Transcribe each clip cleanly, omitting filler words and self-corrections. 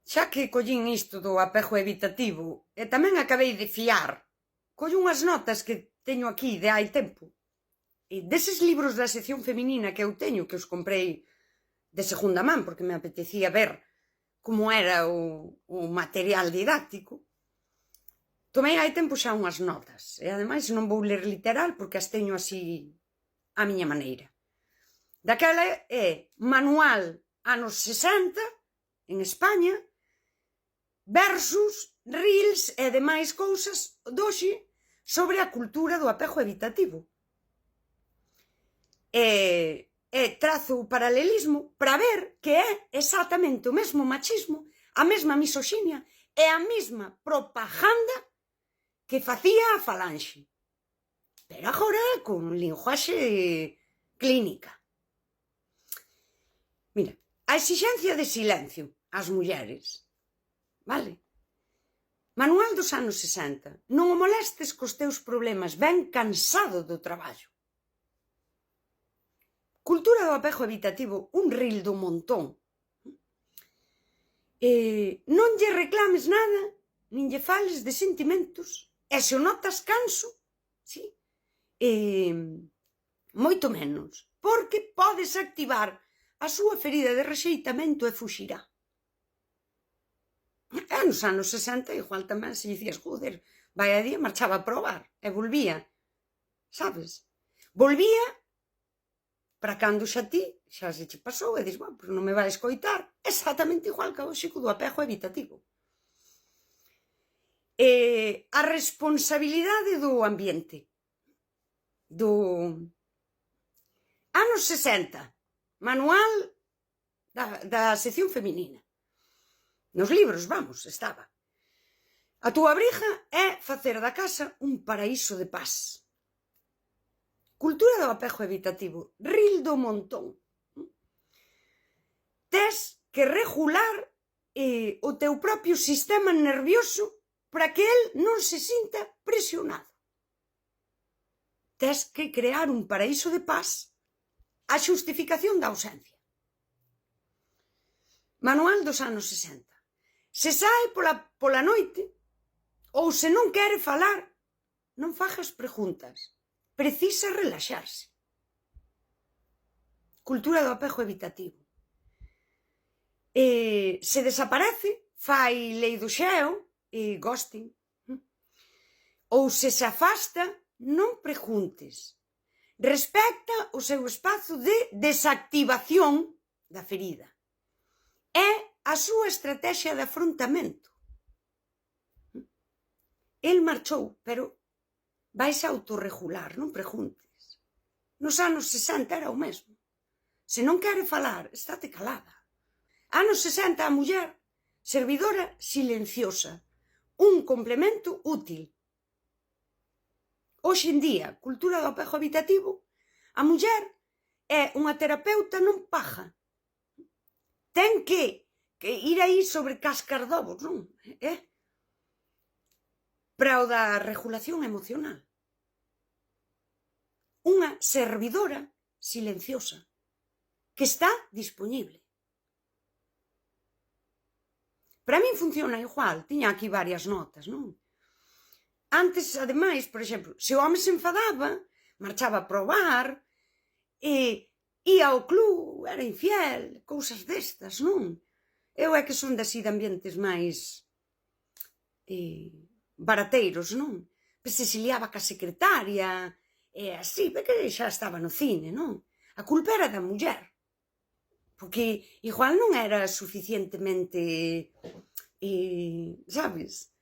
Xa que collín isto do apego evitativo, e tamén acabei de fiar, collo unhas notas que teño aquí de hai tempo. E deses libros da sección feminina que eu teño, que os comprei de segunda man, porque me apetecía ver como era o material didáctico, tomei hai tempo xa unhas notas. E ademais non vou ler literal porque as teño así á miña maneira. Daquela é manual anos 60, en España, versus reels e demais cousas doxe sobre a cultura do apego evitativo. E trazo o paralelismo para ver que é exactamente o mesmo machismo, a mesma misoxinia e a mesma propaganda que facía a Falanxe. Pero agora con linguaxe clínica. Mira, a exixencia de silencio ás mulleres, vale? Manual dos anos 60. Non o molestes cos teus problemas, ben cansado do traballo. Cultura do apego evitativo, un reel do montón. Non lle reclames nada, nin lle fales de sentimentos, e se o notas canso, sí? Moito menos, porque podes activar a súa ferida de rexeitamento e fuxirá. E nos anos 60 igual tamén se dicías, joder, vai a día, marchaba a probar, e volvía, sabes? Volvía para cando xa ti, xa se che pasou, e dis, bueno, pero non me vai escoitar, exactamente igual que o xico do apego evitativo. A responsabilidade do ambiente, do anos 60, manual da sección feminina. Nos libros, vamos, estaba. A túa obriga é facer da casa un paraíso de paz. Cultura do apego evitativo, reel do montón. Tes que regular o teu propio sistema nervioso para que el non se sinta presionado. Tes que crear un paraíso de paz a xustificación da ausencia. Manual dos anos 60. Se sae pola noite ou se non quere falar, non fagas preguntas. Precisa relaxarse. Cultura do apego evitativo. Se desaparece, fai lei do xeo e ghosting. Ou se afasta, non preguntes. Respecta o seu espazo de desactivación da ferida. É a súa estrategia de afrontamento. El marchou, pero vais a autorregular, non preguntes. Nos anos 60 era o mesmo. Se non quere falar, estate calada. Anos 60 a muller, servidora silenciosa, un complemento útil. Hoxe en día, cultura do apego evitativo, a muller é unha terapeuta non paja. Ten que ir aí sobre cascas de ovos, non? Para o da regulación emocional. Unha servidora silenciosa que está dispoñible. Para min funciona igual, tiña aquí varias notas, non? Antes, ademais, por exemplo, se o home se enfadaba, marchaba a probar, ia ao club, era infiel, cousas destas, non? Eu é que son de ambientes máis barateiros, non? Se liaba ca secretaria, e así, porque xa estaba no cine, non? A culpa era da muller. Porque igual non era suficientemente, sabes,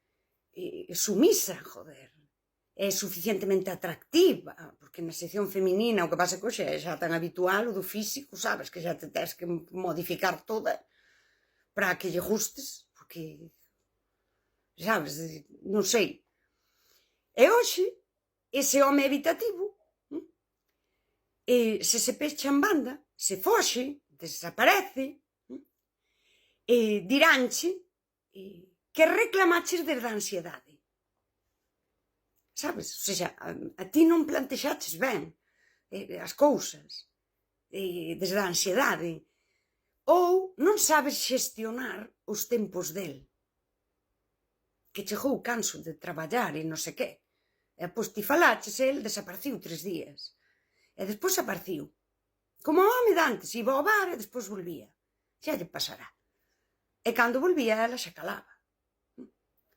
sumisa, joder. É suficientemente atractiva, porque na sección feminina o que pasa que hoxe é xa tan habitual o do físico, sabes, que xa te tens que modificar toda para que lle gustes, porque, sabes, non sei. E hoxe, ese home evitativo, se pecha en banda, se foxe, desaparece, diránche que reclamaches desde a ansiedade. Sabes? O sea, a ti non plantexaches ben as cousas desde a ansiedade. ou non sabes xestionar os tempos del, que chegou canso de traballar e non sei que. E pois ti falaches, el desapareciu 3 días. E despois apareciu. Como o home de antes, iba ao bar e despois volvía. Xa lle pasará. E cando volvía, ela xa calaba.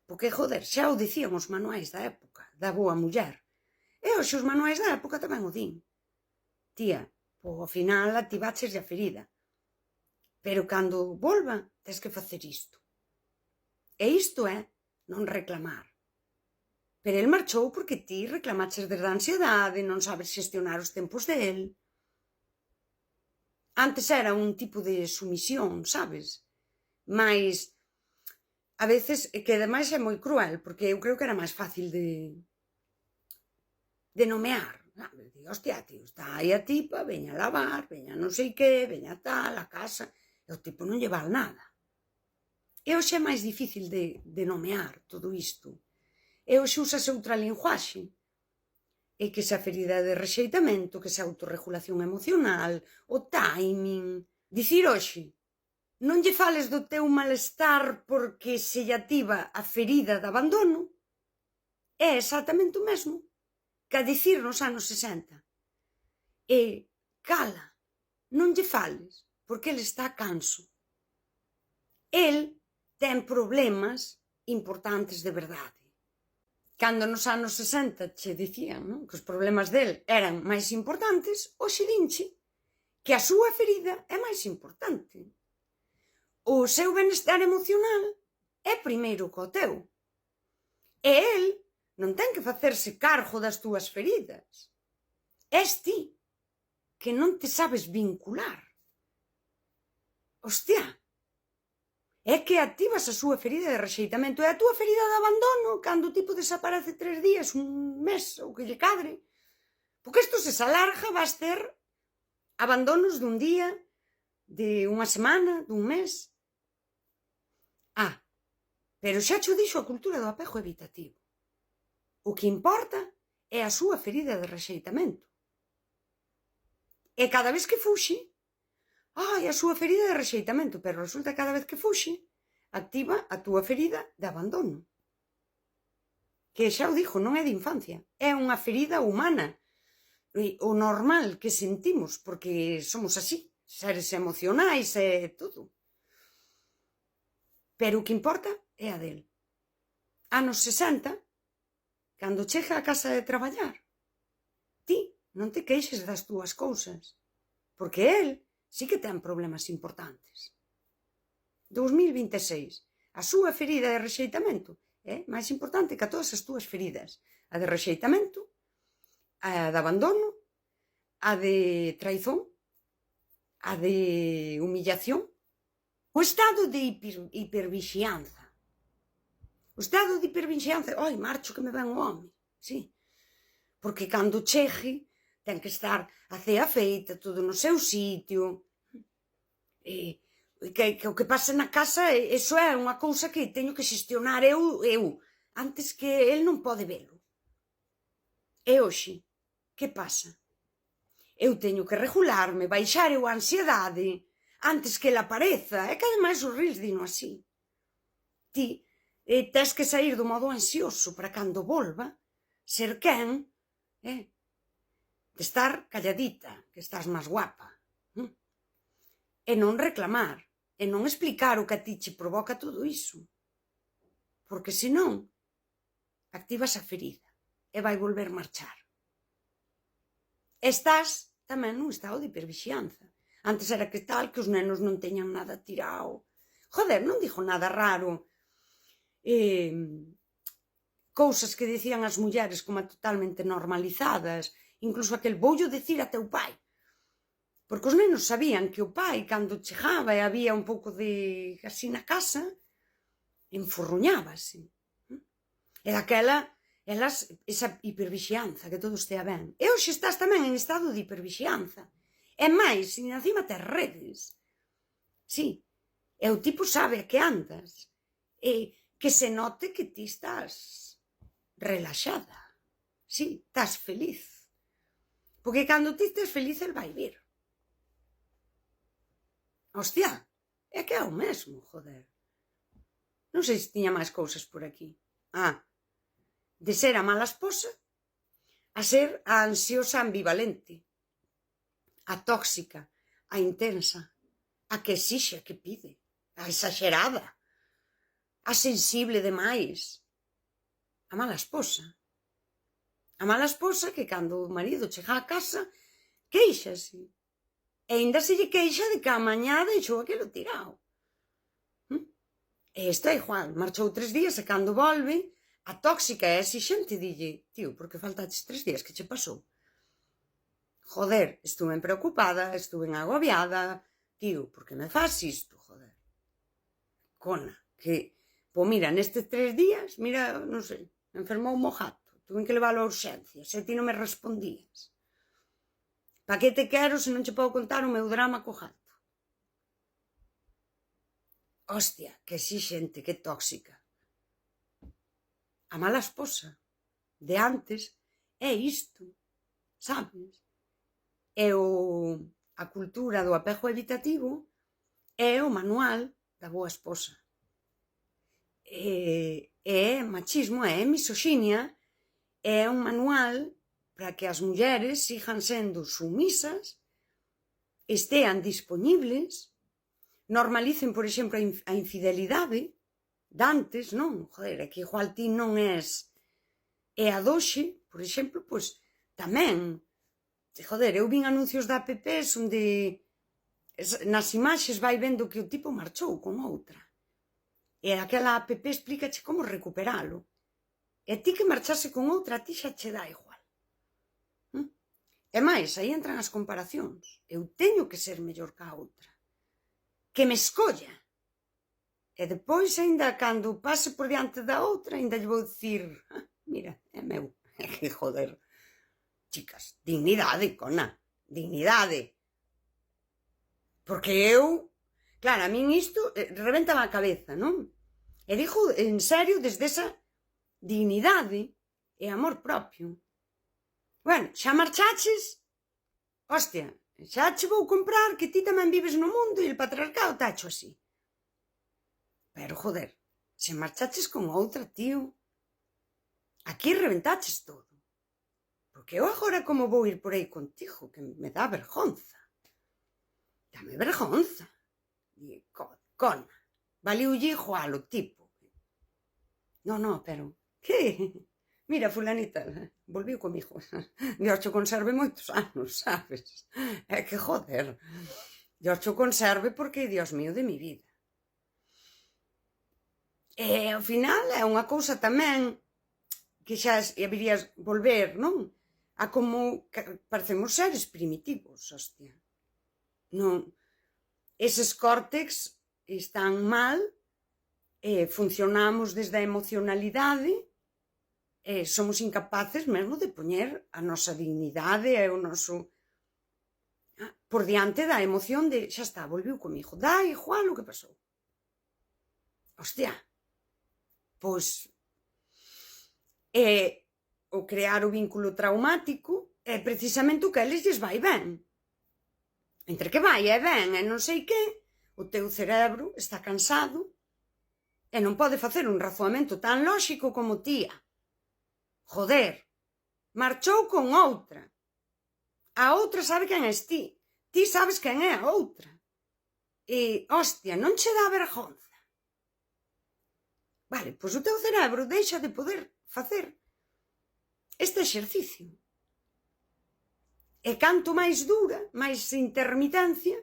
Porque, joder, xa o dicían os manuais da época, da boa muller. E hoxe os manuais da época tamén o din. Tía, ao final activaches a ferida. Pero cando volva, tens que facer isto. E isto é non reclamar. Pero el marchou porque ti reclamaches desde a ansiedade, non sabes xestionar os tempos del. Antes era un tipo de sumisión, sabes? Mais a veces, que ademais é moi cruel, porque eu creo que era máis fácil de nomear. Hostia, tío, está aí a tipa, veña a lavar, veña non sei que, veña tal, a casa, e o tipo non lle val nada. E hoxe é máis difícil de nomear todo isto. E hoxe usase outra linguaxe. E que se a ferida de rexeitamento, que se a autorregulación emocional, o timing. Dicir hoxe, non lle fales do teu malestar porque se lle activa a ferida de abandono, é exactamente o mesmo que a dicir nos anos 60. E cala, non lle fales, porque ele está canso. El ten problemas importantes de verdade. Cando nos anos 60 che dicían, non, que os problemas del eran máis importantes, hoxe dinche que a súa ferida é máis importante. O seu benestar emocional é primeiro co teu. E el non ten que facerse cargo das túas feridas. És ti, que non te sabes vincular. Hostia, é que activas a súa ferida de rexeitamento e a túa ferida de abandono cando o tipo desaparece 3 días, un mes, ou que lle cadre. Porque isto se alarga, vas ter abandonos dun día, de unha semana, dun mes. Pero xa cho dixo a cultura do apego evitativo. O que importa é a súa ferida de rexeitamento. E cada vez que fuxe, a súa ferida de rexeitamento, pero resulta que cada vez que fuxe, activa a túa ferida de abandono. Que xa o dixo, non é de infancia, é unha ferida humana. O normal que sentimos, porque somos así, seres emocionais e todo. Pero o que importa é a del. Anos 60, cando chega a casa de traballar, ti non te queixes das túas cousas, porque el sí que ten problemas importantes. 2026, a súa ferida de rexeitamento é máis importante que a todas as túas feridas. A de rexeitamento, a de abandono, a de traizón, a de humillación, o estado de hipervixianza. O estado de hipervixianza, marcho que me ven o home, sí. Porque cando chegue, ten que estar a cea feita, todo no seu sitio. Que o que pasa na casa, eso é unha cousa que teño que xestionar eu, antes que el non pode velo. E hoxe, que pasa? Eu teño que regularme, baixar eu a ansiedade, antes que ele apareza. É que ademais os reels dino así. Ti tes que sair do modo ansioso para cando volva, ser quen, de estar calladita, que estás máis guapa. E non reclamar, e non explicar o que a ti che provoca todo iso. Porque senón, activas a ferida e vai volver marchar. Estás tamén nun estado de hipervixianza. Antes era que tal, que os nenos non teñan nada tirado. Joder, non dixo nada raro. Cousas que dicían as mulleres como totalmente normalizadas. Incluso aquel voullo dicir a teu pai. Porque os nenos sabían que o pai, cando chegaba e había un pouco de así na casa, enforruñábase. E daquela, esa hipervixianza, que todo estea ben. E hoxe estás tamén en estado de hipervixianza. E máis, e encima tes redes. Sí, e o tipo sabe a que andas. E que se note que ti estás relaxada. Sí, estás feliz. Porque cando ti estés feliz, el vai vir. Hostia, É que é o mesmo, joder. Non sei se tiña máis cousas por aquí. De ser a mala esposa a ser a ansiosa ambivalente, a tóxica, a intensa, a que exixe, a que pide, a exagerada, a sensible demais, a mala esposa. A mala esposa que cando o marido chega a casa queixase. E ainda se lle queixa de que a mañá deixou aquilo tirado. E isto é igual, marchou 3 días e cando volve, a tóxica e exixente dille: tío, por que faltaches 3 días, que che pasou? Joder, estuve preocupada, estuve agobiada, tío, por que me faz isto, joder? Cona, que, pois mira, nestes 3 días, mira, non sei, enfermou o gato, tuve que leválo a urxencias, e ti non me respondías. Pa que te quero se non che podo contar o meu drama co gato? Hostia, que exixente, que tóxica. A mala esposa de antes é isto, sabes? E a cultura do apego evitativo é o manual da boa esposa. É machismo, é misoxinia, é un manual para que as mulleres sigan sendo sumisas, estean disponibles, normalicen, por exemplo, a infidelidade dantes, non? Joder, é que igual ti non és. E a doxe, por exemplo, pois tamén. Joder, eu vin anuncios de apps onde nas imaxes vai vendo que o tipo marchou con outra. E aquela app explícache como recuperalo. E ti que marchase con outra, a ti xa che dá igual. E máis, aí entran as comparacións. Eu teño que ser mellor que a outra. Que me escolla. E depois, ainda cando pase por diante da outra, ainda lle vou dicir: mira, é meu. É que, joder, chicas, dignidade, cona, dignidade. Porque eu, claro, a min isto reventame a cabeza, non? E digo en serio desde esa dignidade e amor propio. Bueno, xa marchaches, hostia, xa che vou comprar que ti tamén vives no mundo e o patriarcado tacho así. Pero, joder, se marchaches con outra, tío, aquí reventaches todo. Porque eu agora como vou ir por aí contigo, que me dá vergonza. Dame vergonza. E, cona, valiulle igual o tipo. No, pero, que? Mira, fulanita, volviu comigo. Dios cho conserve moitos anos, sabes? É que, joder, Dios cho conserve porque, Dios mío, de mi vida. E, ao final, é unha cousa tamén que xa haberías volver, non? A como parecemos seres primitivos, hostia. Non, eses córtex están mal, funcionamos desde a emocionalidade, somos incapaces mesmo de poñer a nosa dignidade e o noso por diante da emoción de xa está, volviu comigo, dá igual o que pasou. Hostia, pois o crear o vínculo traumático é precisamente o que eles lles vai ben. Entre que vai e ben e non sei que, o teu cerebro está cansado e non pode facer un razoamento tan lóxico como tía. Joder, marchou con outra. A outra sabe quen és ti. Ti sabes quen é a outra. E, hostia, non che dá vergonza. Vale, pois o teu cerebro deixa de poder facer este exercicio. E canto máis dura, máis intermitencia,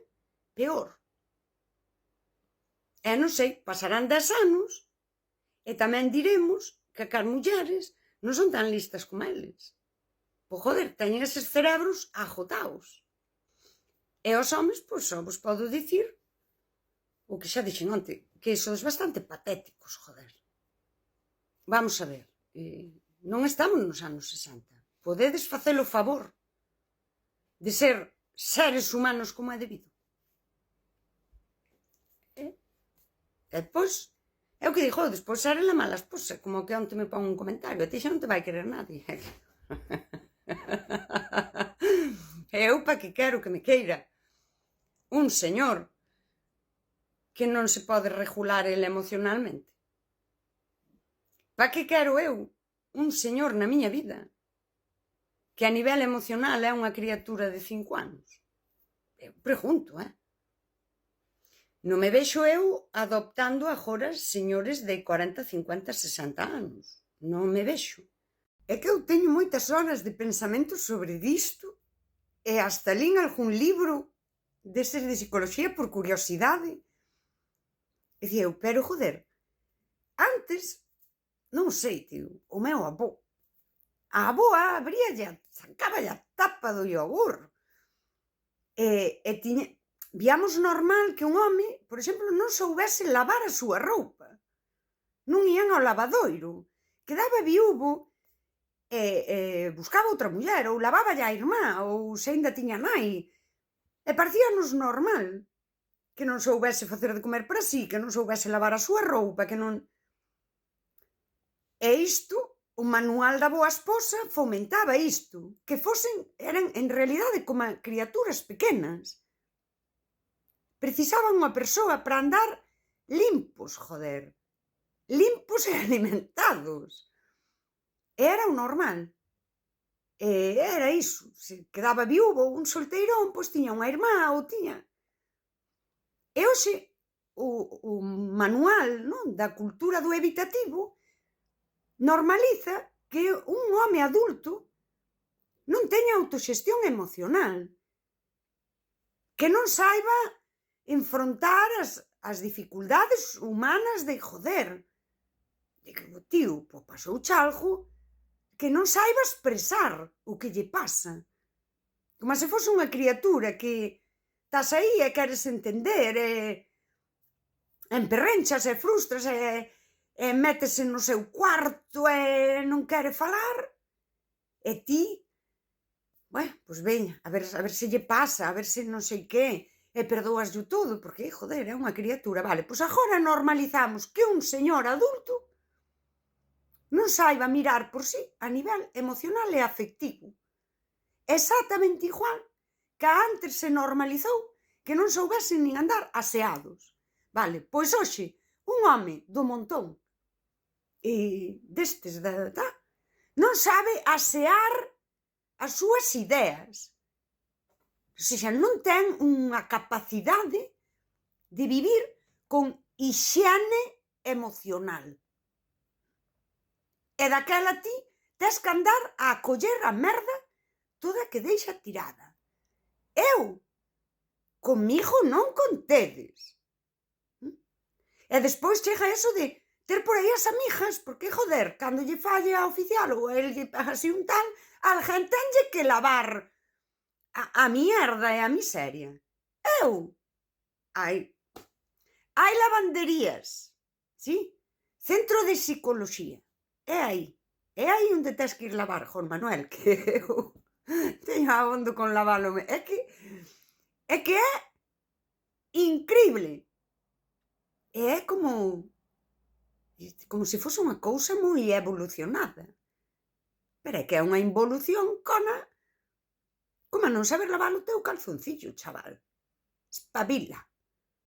peor. E non sei, pasarán 10 anos e tamén diremos que as mulleres non son tan listas como eles. Pois, joder, teñen eses cerebros agotados. E os homes, pois, só vos podo dicir o que xa dixen onte, que sois bastante patéticos, joder. Vamos a ver, non estamos nos anos 60. Podedes facelo o favor de ser seres humanos como é debido. E depois, é o que digo, despois ser la mala esposa, como que onte me pon un comentario, a ti xa non te vai querer nadie. Eu pa que quero que me queira un señor que non se pode regular ele emocionalmente? Pa que quero eu un señor na miña vida que a nivel emocional é unha criatura de 5 anos? Eu pregunto, Non me vexo eu adoptando agora señores de 40, 50, 60 anos. Non me vexo. É que eu teño moitas horas de pensamento sobre disto e hasta lín algún libro deses de psicoloxía por curiosidade. E dicía eu, pero joder, antes, non sei, tío, o meu avó. A avoa abríalle, sacáballe a tapa do iogur. E víamos normal que un home, por exemplo, non soubese lavar a súa roupa. Non ían ao lavadoiro. Quedaba viúvo e buscaba outra muller, ou laváballe a irmá, ou se ainda tiña nai. E parecíanos normal que non soubese facer de comer para sí, que non soubese lavar a súa roupa, que non... E isto, o manual da boa esposa fomentaba isto, que eran en realidade como criaturas pequenas. Precisaban unha persoa para andar limpos, joder. Limpos e alimentados. Era o normal. E era iso. Se quedaba viúvo un solteirón, pois tiña unha irmá ou tiña... E hoxe, o manual, non, da cultura do evitativo normaliza que un home adulto non teña autoxestión emocional, que non saiba enfrontar as dificultades humanas de joder, de que o tío pasou algo, que non saiba expresar o que lle pasa, como se fose unha criatura que estás aí e queres entender e emperrenchas e frustras e métese no seu cuarto e non quere falar e ti, bueno, pois veña, a ver se lle pasa, a ver se non sei que, e perdoaslle todo, porque, joder, é unha criatura, vale, pois agora normalizamos que un señor adulto non saiba mirar por si a nivel emocional e afectivo. Exactamente igual que antes se normalizou que non soubesen nin andar aseados. Vale, pois hoxe, un home do montón e destes non sabe asear as súas ideas. O sea, non ten unha capacidade de vivir con hixiene emocional. E daquela ti tes que andar a acoller a merda toda que deixa tirada. Eu, comigo non contedes. E despois chega eso de ter por aí as amigas, porque, joder, cando lle falle a oficial ou a el lle así un tal, alguén tenlle que lavar a mierda e a miseria. Eu, hai lavanderías, sí? Centro de psicoloxía. É aí onde tes que ir lavar, Juan Manuel, que eu teño abondo con lavalo. É que é incrible. É como se fose unha cousa moi evolucionada. Pero é que é unha involución como non saber lavar o teu calzoncillo, chaval. Espabila.